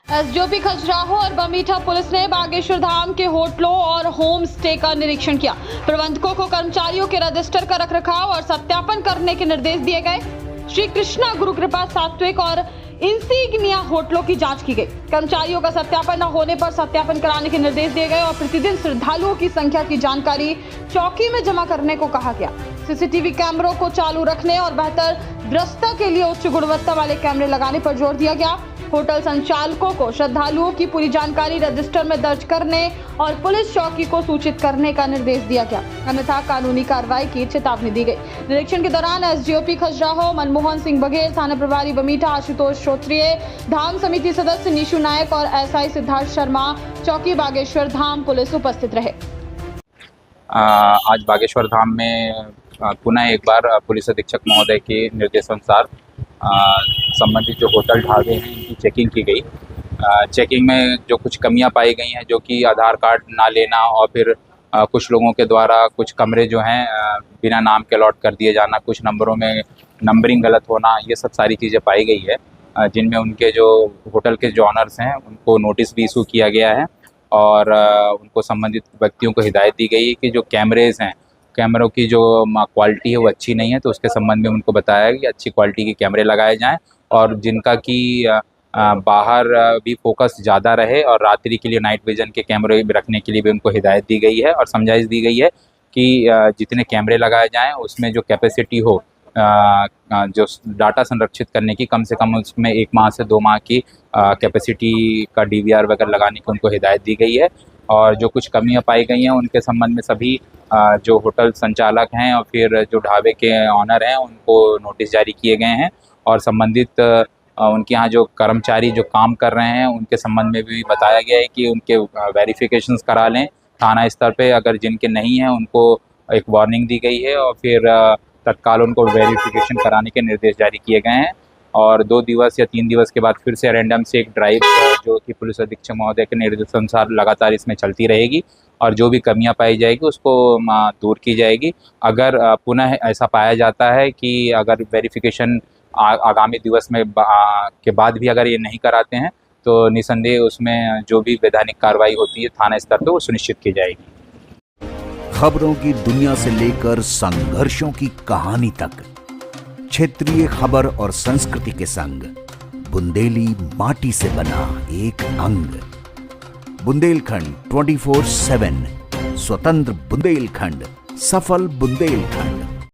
SDOP Khajuraho और Bamitha police ने बागेश्वर धाम के होटलों और होम स्टे का निरीक्षण किया। प्रबंधकों को कर्मचारियों के रजिस्टर का रखरखाव और सत्यापन करने के निर्देश दिए गए। श्री कृष्णा गुरु कृपा सात्विक और इंसिग्निया होटलों की जांच की गई। कर्मचारियों का सत्यापन न होने पर सत्यापन कराने के निर्देश दिए गए और प्रतिदिन श्रद्धालुओं की संख्या की जानकारी चौकी में जमा करने को कहा गया। सीसीटीवी कैमरों को चालू रखने और बेहतर दृश्यता के लिए उच्च गुणवत्ता वाले कैमरे लगाने पर जोर दिया गया। होटल संचालकों को श्रद्धालुओं की पूरी जानकारी रजिस्टर में दर्ज करने और पुलिस चौकी को सूचित करने का निर्देश दिया गया, अन्यथा कानूनी कार्रवाई की चेतावनी दी गई। निरीक्षण के दौरान एसडीओपी खजुराहो मनमोहन सिंह बघेल, थाना प्रभारी बमीठा आशुतोष श्रोत्रिय, धाम समिति सदस्य निशु नायक और एसआई सिद्धार्थ शर्मा, चौकी बागेश्वर धाम पुलिस उपस्थित रहे। आज बागेश्वर धाम में पुनः एक बार पुलिस अधीक्षक महोदय के निर्देशानुसार संबंधित जो होटल ढाबे हैं इनकी चेकिंग की गई। चेकिंग में जो कुछ कमियां पाई गई हैं, जो कि आधार कार्ड ना लेना और फिर कुछ लोगों के द्वारा कुछ कमरे जो हैं बिना नाम के अलॉट कर दिए जाना, कुछ नंबरों में नंबरिंग गलत होना, ये सब सारी चीज़ें पाई गई है, जिनमें उनके जो होटल के जो ऑनर्स हैं उनको नोटिस भी इशू किया गया है और उनको संबंधित व्यक्तियों को हिदायत दी गई है कि जो कैमरेज़ हैं, कैमरों की जो क्वालिटी है वो अच्छी नहीं है, तो उसके संबंध में उनको बताया है कि अच्छी क्वालिटी के कैमरे लगाए जाएं और जिनका कि बाहर भी फोकस ज़्यादा रहे और रात्रि के लिए नाइट विजन के कैमरे रखने के लिए भी उनको हिदायत दी गई है और समझाइश दी गई है कि जितने कैमरे लगाए जाएं उसमें जो कैपेसिटी हो, जो डाटा संरक्षित करने की, कम से कम उसमें 1 माह से 2 माह की कैपेसिटी का डीवीआर वगैरह लगाने की उनको हिदायत दी गई है। और जो कुछ कमियां पाई गई हैं उनके संबंध में सभी जो होटल संचालक हैं और फिर जो ढाबे के ऑनर हैं उनको नोटिस जारी किए गए हैं और संबंधित उनके यहाँ जो कर्मचारी जो काम कर रहे हैं उनके संबंध में भी बताया गया है कि उनके वेरिफिकेशंस करा लें थाना स्तर पे। अगर जिनके नहीं हैं उनको एक वार्निंग दी गई है और फिर तत्काल उनको वेरिफिकेशन कराने के निर्देश जारी किए गए हैं। और 2 दिवस या 3 दिवस के बाद फिर से रैंडम से एक ड्राइव जो कि पुलिस अधीक्षक महोदय के निर्देशानुसार लगातार इसमें चलती रहेगी और जो भी कमियां पाई जाएगी उसको दूर की जाएगी। अगर पुनः ऐसा पाया जाता है कि अगर वेरिफिकेशन आगामी दिवस में के बाद भी अगर ये नहीं कराते हैं तो निसंदेह उसमें जो भी वैधानिक कार्रवाई होती है थाना स्तर पर वो सुनिश्चित की जाएगी। खबरों की दुनिया से लेकर संघर्षों की कहानी तक, क्षेत्रीय खबर और संस्कृति के संग बुंदेली माटी से बना एक अंग। बुंदेलखंड 24/7, स्वतंत्र बुंदेलखंड, सफल बुंदेलखंड।